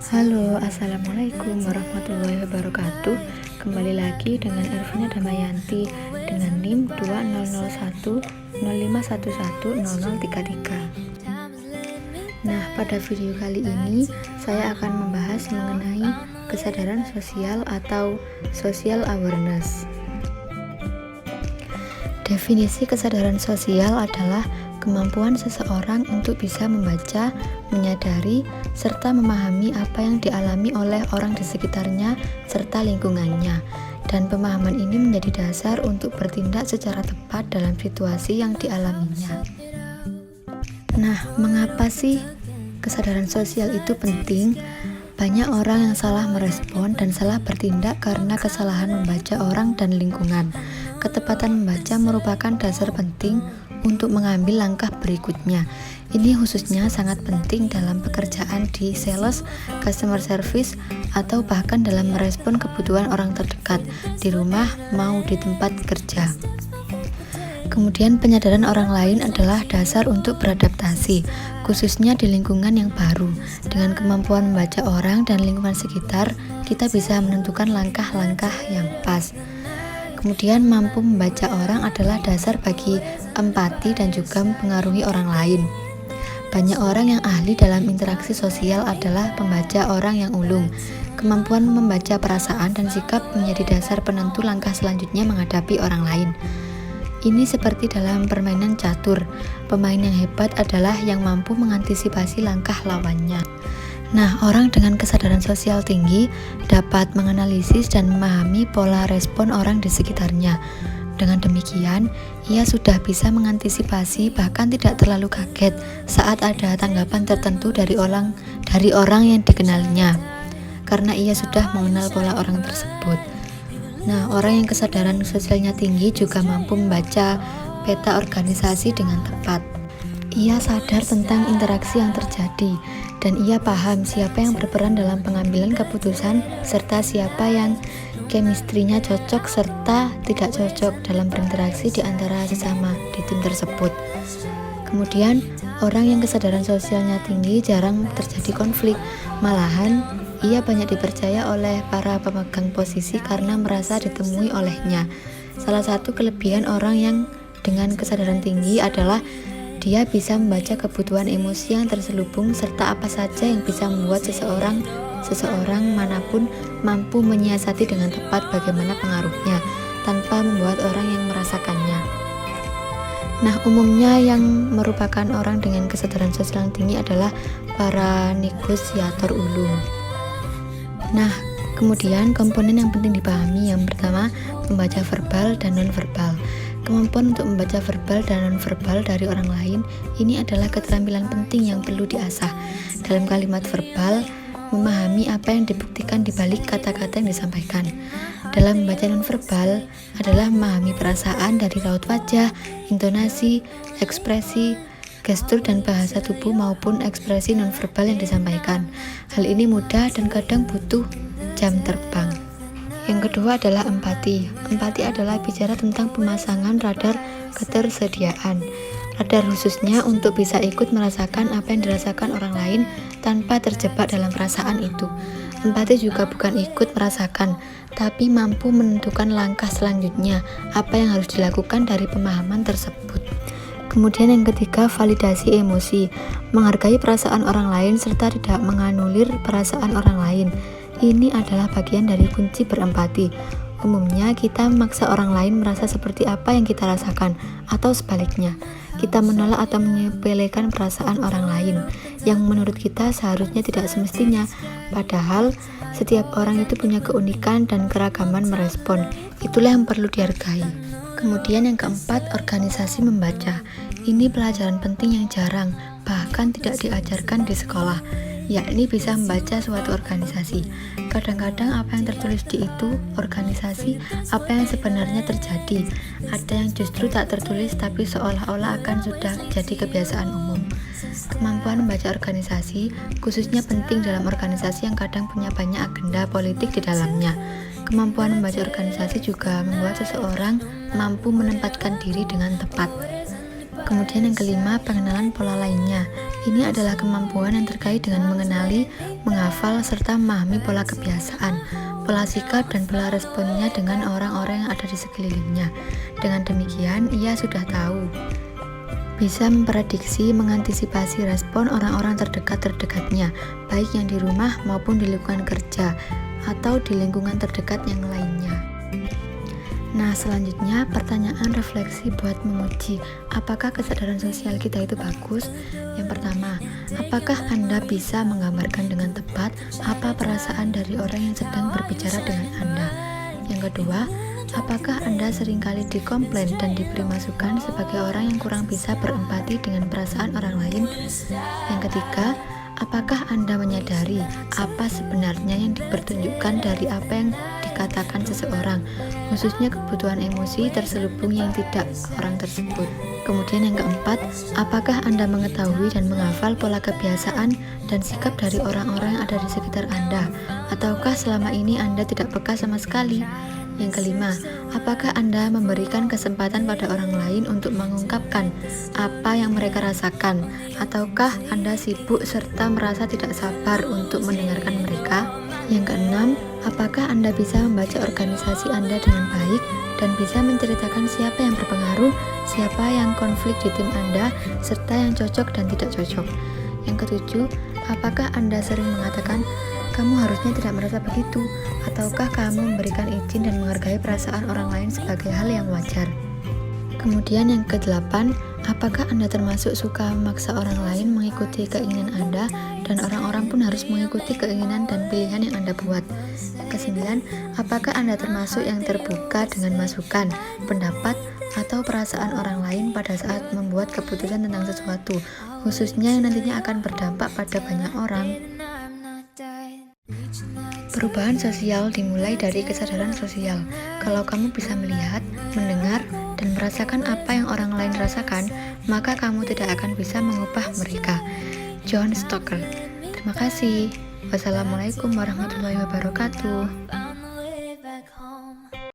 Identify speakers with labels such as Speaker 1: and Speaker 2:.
Speaker 1: Halo, assalamualaikum warahmatullahi wabarakatuh. Kembali lagi dengan Ervina Damayanti dengan NIM 200105110033. Nah, pada video kali ini saya akan membahas mengenai kesadaran sosial atau social awareness. Definisi kesadaran sosial adalah kemampuan seseorang untuk bisa membaca, menyadari, serta memahami apa yang dialami oleh orang di sekitarnya serta lingkungannya. Dan pemahaman ini menjadi dasar untuk bertindak secara tepat dalam situasi yang dialaminya. Nah, mengapa sih kesadaran sosial itu penting? Banyak orang yang salah merespon dan salah bertindak karena kesalahan membaca orang dan lingkungan. Ketepatan membaca merupakan dasar penting untuk mengambil langkah berikutnya. Ini khususnya sangat penting dalam pekerjaan di sales, customer service, atau bahkan dalam merespon kebutuhan orang terdekat di rumah mau di tempat kerja. Kemudian penyadaran orang lain adalah dasar untuk beradaptasi, khususnya di lingkungan yang baru. Dengan kemampuan membaca orang dan lingkungan sekitar, kita bisa menentukan langkah-langkah yang pas. Kemudian mampu membaca orang adalah dasar bagi empati dan juga mempengaruhi orang lain. Banyak orang yang ahli dalam interaksi sosial adalah pembaca orang yang ulung. Kemampuan membaca perasaan dan sikap menjadi dasar penentu langkah selanjutnya menghadapi orang lain. Ini seperti dalam permainan catur. Pemain yang hebat adalah yang mampu mengantisipasi langkah lawannya. Nah, orang dengan kesadaran sosial tinggi dapat menganalisis dan memahami pola respon orang di sekitarnya. Dengan demikian, ia sudah bisa mengantisipasi bahkan tidak terlalu kaget saat ada tanggapan tertentu dari orang yang dikenalnya, karena ia sudah mengenal pola orang tersebut. Nah, orang yang kesadaran sosialnya tinggi juga mampu membaca peta organisasi dengan tepat. Ia sadar tentang interaksi yang terjadi, dan ia paham siapa yang berperan dalam pengambilan keputusan, serta siapa yang chemistry-nya cocok serta tidak cocok dalam berinteraksi di antara sesama di tim tersebut. Kemudian, orang yang kesadaran sosialnya tinggi jarang terjadi konflik, malahan ia banyak dipercaya oleh para pemegang posisi karena merasa ditemui olehnya. Salah satu kelebihan orang yang dengan kesadaran tinggi adalah dia bisa membaca kebutuhan emosi yang terselubung serta apa saja yang bisa membuat seseorang manapun mampu menyiasati dengan tepat bagaimana pengaruhnya tanpa membuat orang yang merasakannya. Nah, umumnya yang merupakan orang dengan kesadaran sosial yang tinggi adalah para negosiator ulung. Nah, kemudian komponen yang penting dipahami yang pertama, membaca verbal dan non-verbal. Kemampuan untuk membaca verbal dan non-verbal dari orang lain ini adalah keterampilan penting yang perlu diasah. Dalam kalimat verbal, memahami apa yang dibuktikan di balik kata-kata yang disampaikan. Dalam membaca non-verbal adalah memahami perasaan dari raut wajah, intonasi, ekspresi, gestur dan bahasa tubuh maupun ekspresi nonverbal yang disampaikan. Hal ini mudah dan kadang butuh jam terbang. Yang kedua adalah empati. Empati adalah bicara tentang pemasangan radar ketersediaan. Radar khususnya untuk bisa ikut merasakan apa yang dirasakan orang lain tanpa terjebak dalam perasaan itu. Empati juga bukan ikut merasakan, tapi mampu menentukan langkah selanjutnya, apa yang harus dilakukan dari pemahaman tersebut. Kemudian yang ketiga, validasi emosi, menghargai perasaan orang lain serta tidak menganulir perasaan orang lain. Ini adalah bagian dari kunci berempati. Umumnya kita memaksa orang lain merasa seperti apa yang kita rasakan, atau sebaliknya, kita menolak atau menyepelekan perasaan orang lain yang menurut kita seharusnya tidak semestinya. Padahal setiap orang itu punya keunikan dan keragaman merespon. Itulah yang perlu dihargai. Kemudian yang keempat, organisasi membaca. Ini pelajaran penting yang jarang, bahkan tidak diajarkan di sekolah, yakni bisa membaca suatu organisasi. Kadang-kadang apa yang tertulis di itu organisasi, apa yang sebenarnya terjadi. Ada yang justru tak tertulis tapi seolah-olah akan sudah jadi kebiasaan umum. Kemampuan membaca organisasi khususnya penting dalam organisasi yang kadang punya banyak agenda politik di dalamnya. Kemampuan membaca organisasi juga membuat seseorang mampu menempatkan diri dengan tepat. Kemudian yang kelima, pengenalan pola lainnya. Ini adalah kemampuan yang terkait dengan mengenali, menghafal, serta memahami pola kebiasaan, pola sikap, dan pola responnya dengan orang-orang yang ada di sekelilingnya. Dengan demikian, ia sudah tahu, bisa memprediksi, mengantisipasi respon orang-orang terdekat-terdekatnya, baik yang di rumah maupun di lingkungan kerja, atau di lingkungan terdekat yang lainnya. Nah, selanjutnya pertanyaan refleksi buat menguji apakah kesadaran sosial kita itu bagus. Yang pertama, apakah Anda bisa menggambarkan dengan tepat apa perasaan dari orang yang sedang berbicara dengan Anda? Yang kedua, apakah Anda seringkali dikomplain dan diberi masukan sebagai orang yang kurang bisa berempati dengan perasaan orang lain? Yang ketiga, apakah Anda menyadari apa sebenarnya yang dipertunjukkan dari apa yang dikatakan seseorang, khususnya kebutuhan emosi terselubung yang tidak orang tersebut? Kemudian yang keempat, apakah Anda mengetahui dan menghafal pola kebiasaan dan sikap dari orang-orang yang ada di sekitar Anda? Ataukah selama ini Anda tidak peka sama sekali? Yang kelima, apakah Anda memberikan kesempatan pada orang lain untuk mengungkapkan apa yang mereka rasakan? Ataukah Anda sibuk serta merasa tidak sabar untuk mendengarkan mereka? Yang keenam, apakah Anda bisa membaca organisasi Anda dengan baik dan bisa menceritakan siapa yang berpengaruh, siapa yang konflik di tim Anda, serta yang cocok dan tidak cocok? Yang ketujuh, apakah Anda sering mengatakan, kamu harusnya tidak merasa begitu, ataukah kamu memberikan izin dan menghargai perasaan orang lain sebagai hal yang wajar? Kemudian yang kedelapan, apakah Anda termasuk suka memaksa orang lain mengikuti keinginan Anda dan orang-orang pun harus mengikuti keinginan dan pilihan yang Anda buat? Yang kesembilan, apakah Anda termasuk yang terbuka dengan masukan, pendapat, atau perasaan orang lain pada saat membuat keputusan tentang sesuatu, khususnya yang nantinya akan berdampak pada banyak orang? Perubahan sosial dimulai dari kesadaran sosial. Kalau kamu bisa melihat, mendengar, dan merasakan apa yang orang lain rasakan, maka kamu tidak akan bisa mengubah mereka. John Stoker. Terima kasih. Wassalamualaikum warahmatullahi wabarakatuh.